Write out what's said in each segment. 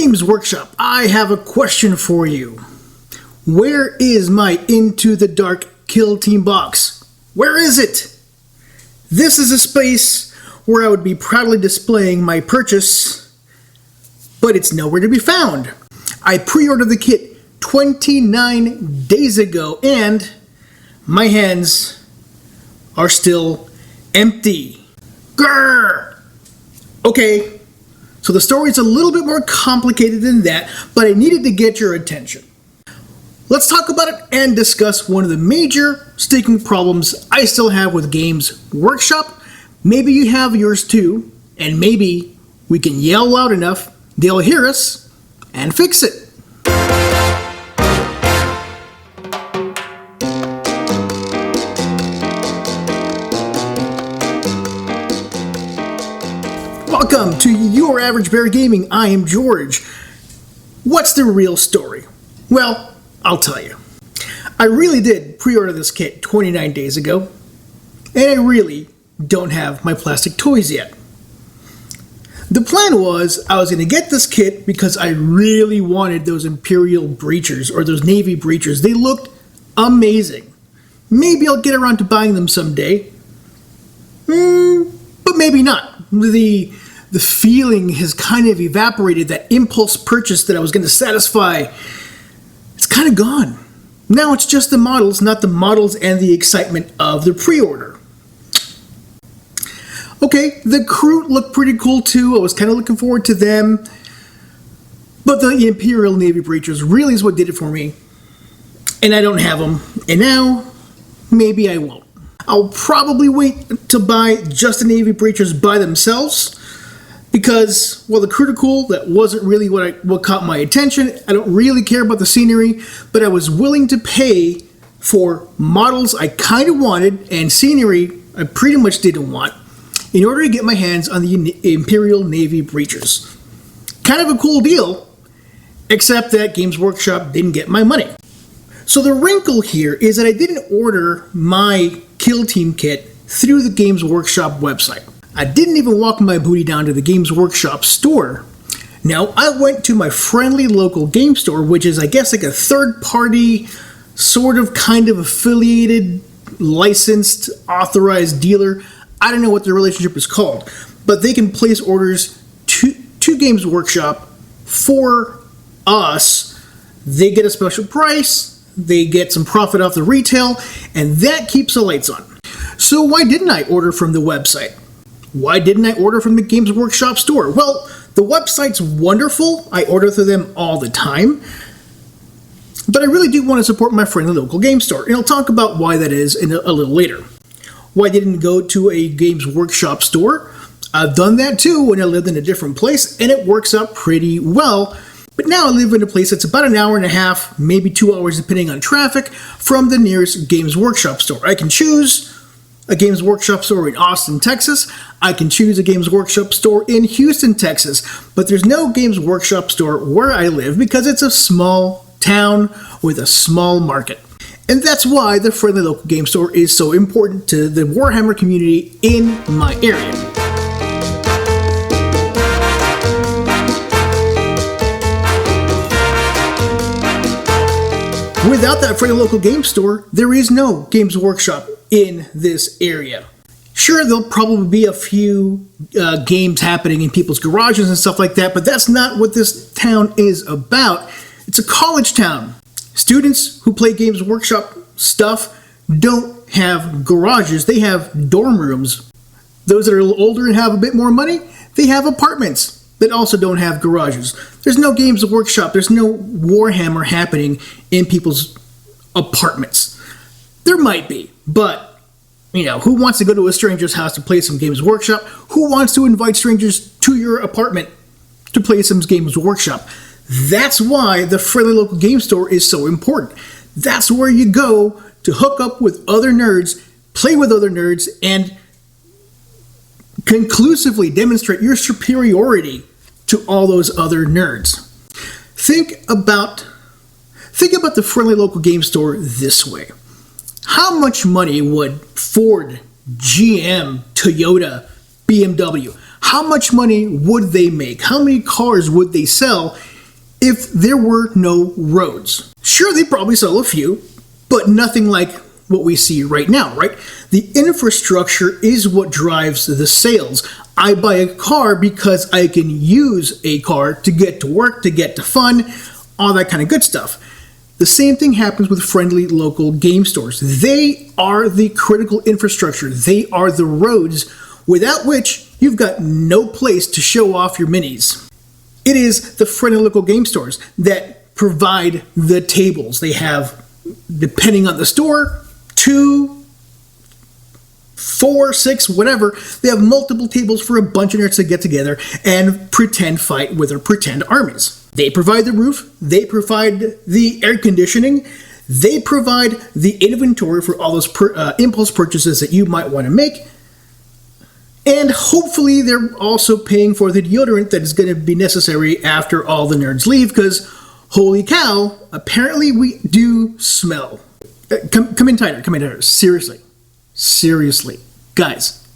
Games Workshop, I have a question for you. Where is my Into the Dark Kill Team box? Where is it? This is a space where I would be proudly displaying my purchase, but it's nowhere to be found. I pre-ordered the kit 29 days ago, and my hands are still empty. Grrr! Okay, so the story is a little bit more complicated than that, but I needed to get your attention. Let's talk about it and discuss one of the major sticking problems I still have with Games Workshop. Maybe you have yours too, and maybe we can yell loud enough they'll hear us and fix it. Welcome to Your Average Bear Gaming. I am George. What's the real story? Well, I'll tell you. I really did pre-order this kit 29 days ago, and I really don't have my plastic toys yet. The plan was I was going to get this kit because I really wanted those Imperial breachers, or those Navy breachers. They looked amazing. Maybe I'll get around to buying them someday, but maybe not. The feeling has kind of evaporated. That impulse purchase that I was going to satisfy, it's kind of gone. Now it's just the models, not the models and the excitement of the pre-order. Okay, the crew looked pretty cool too. I was kind of looking forward to them. But the Imperial Navy breachers really is what did it for me. And I don't have them. And now, maybe I won't. I'll probably wait to buy just the Navy breachers by themselves. Because, well, the crew are cool. That wasn't really what caught my attention. I don't really care about the scenery, but I was willing to pay for models I kind of wanted and scenery I pretty much didn't want in order to get my hands on the Imperial Navy breachers. Kind of a cool deal, except that Games Workshop didn't get my money. So the wrinkle here is that I didn't order my Kill Team kit through the Games Workshop website. I didn't even walk my booty down to the Games Workshop store. No, I went to my friendly local game store, which is, I guess, like a third-party, sort of, kind of affiliated, licensed, authorized dealer. I don't know what the relationship is called, but they can place orders to Games Workshop for us. They get a special price, they get some profit off the retail, and that keeps the lights on. So why didn't I order from the website? Why didn't I order from the Games Workshop store? Well, the website's wonderful. I order through them all the time. But I really do want to support my friendly local game store, and I'll talk about why that is in a little later. Why I didn't go to a Games Workshop store? I've done that too when I lived in a different place, and it works out pretty well. But now I live in a place that's about an hour and a half, maybe 2 hours depending on traffic, from the nearest Games Workshop store. I can choose a Games Workshop store in Austin, Texas. I can choose a Games Workshop store in Houston, Texas. But there's no Games Workshop store where I live because it's a small town with a small market. And that's why the friendly local game store is so important to the Warhammer community in my area. Without that friendly local game store, there is no Games Workshop in this area. Sure, there'll probably be a few games happening in people's garages and stuff like that, but that's not what this town is about. It's a college town. Students who play Games Workshop stuff don't have garages, they have dorm rooms. Those that are a little older and have a bit more money, they have apartments that also don't have garages. There's no Games Workshop, there's no Warhammer happening in people's apartments. There might be, but, you know, who wants to go to a stranger's house to play some Games Workshop? Who wants to invite strangers to your apartment to play some Games Workshop? That's why the friendly local game store is so important. That's where you go to hook up with other nerds, play with other nerds, and conclusively demonstrate your superiority to all those other nerds. Think about the friendly local game store this way. How much money would Ford, GM, Toyota, BMW, how much money would they make? How many cars would they sell if there were no roads. Sure, they probably sell a few, but nothing like what we see right now, right? The infrastructure is what drives the sales. I buy a car because I can use a car to get to work, to get to fun, all that kind of good stuff. The same thing happens with friendly local game stores. They are the critical infrastructure. They are the roads without which you've got no place to show off your minis. It is the friendly local game stores that provide the tables. They have, depending on the store, 2, 4, 6, whatever. They have multiple tables for a bunch of nerds to get together and pretend fight with their pretend armies. They provide the roof, they provide the air conditioning, they provide the inventory for all those impulse purchases that you might want to make, and hopefully they're also paying for the deodorant that is going to be necessary after all the nerds leave, because holy cow, apparently we do smell. Come in tighter, seriously. Guys,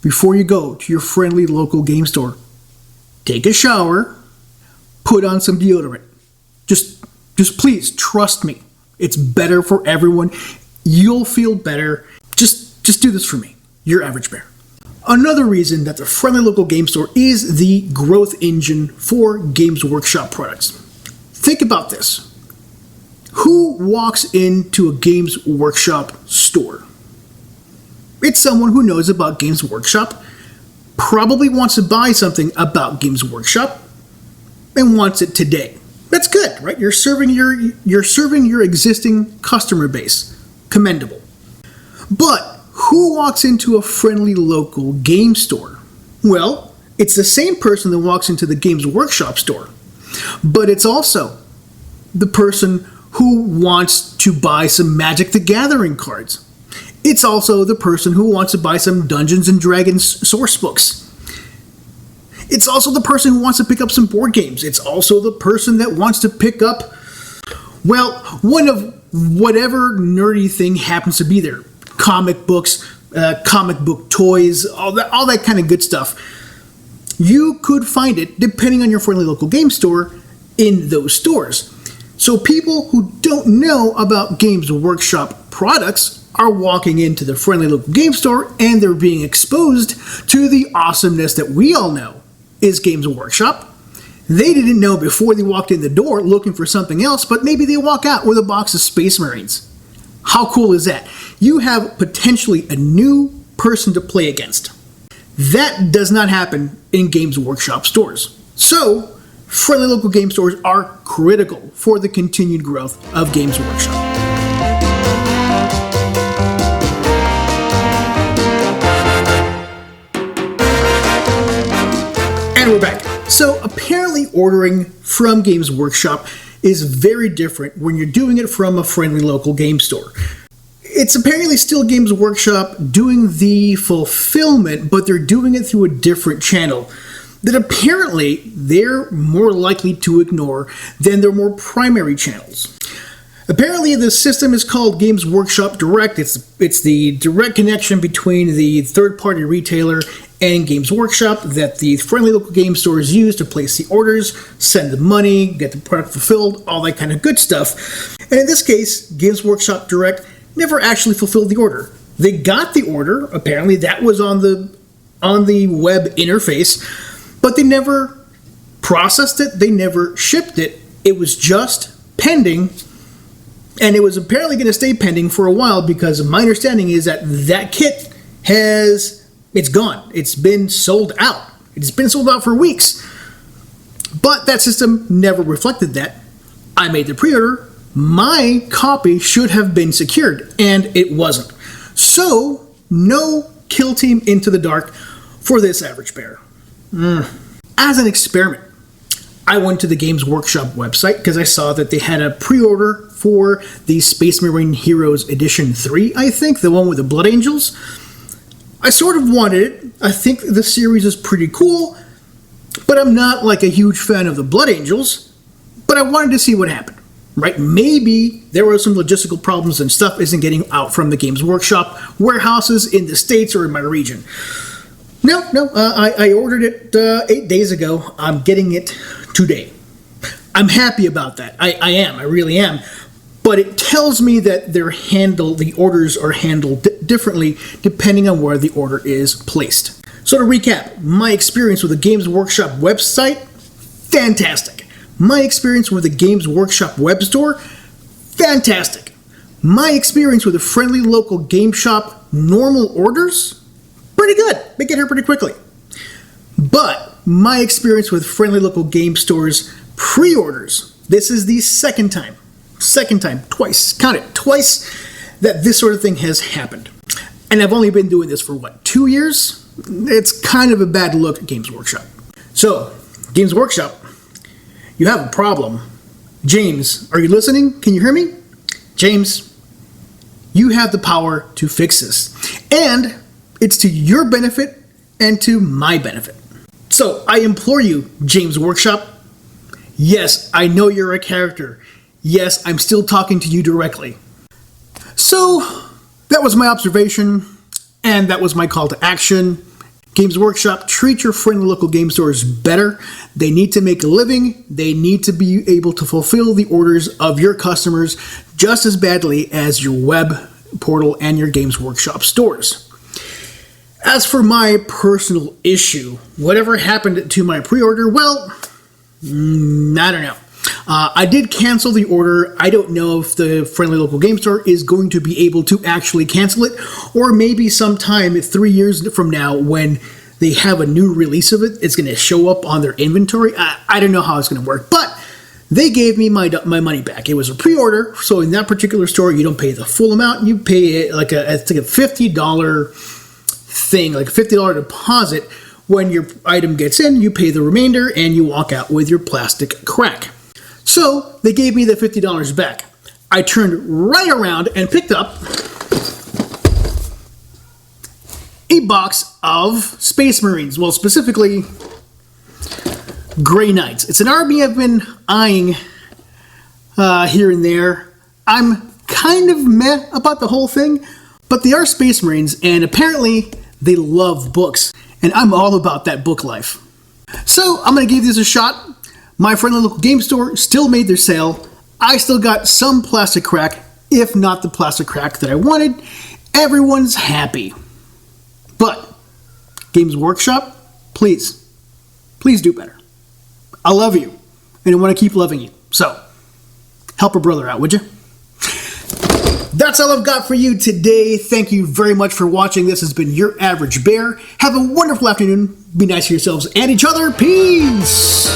before you go to your friendly local game store, take a shower, put on some deodorant. Just please, trust me. It's better for everyone. You'll feel better. Just do this for me, your average bear. Another reason that the friendly local game store is the growth engine for Games Workshop products. Think about this. Who walks into a Games Workshop store? It's someone who knows about Games Workshop, probably wants to buy something about Games Workshop, and wants it today. That's good, right? You're serving your existing customer base. Commendable. But who walks into a friendly local game store? Well, it's the same person that walks into the Games Workshop store, but it's also the person who wants to buy some Magic the Gathering cards. It's also the person who wants to buy some Dungeons and Dragons source books. It's also the person who wants to pick up some board games. It's also the person that wants to pick up, well, one of whatever nerdy thing happens to be there. Comic books, comic book toys, all that kind of good stuff. You could find it, depending on your friendly local game store, in those stores. So people who don't know about Games Workshop products are walking into the friendly local game store and they're being exposed to the awesomeness that we all know is Games Workshop. They didn't know before they walked in the door looking for something else, but maybe they walk out with a box of Space Marines. How cool is that? You have potentially a new person to play against. That does not happen in Games Workshop stores. So, friendly local game stores are critical for the continued growth of Games Workshop. And we're back. So apparently ordering from Games Workshop is very different when you're doing it from a friendly local game store. It's apparently still Games Workshop doing the fulfillment, but they're doing it through a different channel that apparently they're more likely to ignore than their more primary channels. Apparently the system is called Games Workshop Direct. It's the direct connection between the third-party retailer and Games Workshop that the friendly local game stores use to place the orders, send the money, get the product fulfilled, all that kind of good stuff. And in this case, Games Workshop Direct never actually fulfilled the order. They got the order, apparently that was on the web interface, but they never processed it, they never shipped it. It was just pending, and it was apparently going to stay pending for a while because my understanding is that kit it's gone. It's been sold out. It's been sold out for weeks. But that system never reflected that. I made the pre-order. My copy should have been secured, and it wasn't. So, no kill team into the dark for this average bear. As an experiment, I went to the Games Workshop website because I saw that they had a pre-order for the Space Marine Heroes Edition 3, I think, the one with the Blood Angels. I sort of wanted it. I think the series is pretty cool, but I'm not like a huge fan of the Blood Angels, but I wanted to see what happened, right? Maybe there were some logistical problems and stuff isn't getting out from the Games Workshop warehouses in the States or in my region. I ordered it 8 days ago. I'm getting it today. I'm happy about that. I am. I really am. But it tells me that the orders are handled differently depending on where the order is placed. So to recap, my experience with the Games Workshop website, fantastic. My experience with the Games Workshop web store, fantastic. My experience with a friendly local game shop normal orders, pretty good. They get here pretty quickly. But my experience with friendly local game stores pre-orders, this is the second time, twice, count it, twice that this sort of thing has happened. And I've only been doing this for, 2 years? It's kind of a bad look at Games Workshop. So, Games Workshop, you have a problem. James, are you listening? Can you hear me? James, you have the power to fix this. And it's to your benefit and to my benefit. So, I implore you, James Workshop, yes, I know you're a character. Yes, I'm still talking to you directly. So, that was my observation, and that was my call to action. Games Workshop, treat your friendly local game stores better. They need to make a living. They need to be able to fulfill the orders of your customers just as badly as your web portal and your Games Workshop stores. As for my personal issue, whatever happened to my pre-order, well, I don't know. I did cancel the order. I don't know if the friendly local game store is going to be able to actually cancel it, or maybe sometime 3 years from now when they have a new release of it, it's going to show up on their inventory. I don't know how it's going to work, but they gave me my money back. It was a pre-order, so in that particular store, you don't pay the full amount. You pay like a $50 thing, like a $50 deposit. When your item gets in, you pay the remainder, and you walk out with your plastic crack. So they gave me the $50 back. I turned right around and picked up a box of Space Marines. Well, specifically, Grey Knights. It's an army I've been eyeing here and there. I'm kind of meh about the whole thing, but they are Space Marines, and apparently they love books, and I'm all about that book life. So I'm going to give this a shot. My friendly local game store still made their sale. I still got some plastic crack, if not the plastic crack that I wanted. Everyone's happy. But, Games Workshop, please do better. I love you, and I want to keep loving you. So, help a brother out, would you? That's all I've got for you today. Thank you very much for watching. This has been Your Average Bear. Have a wonderful afternoon. Be nice to yourselves and each other. Peace!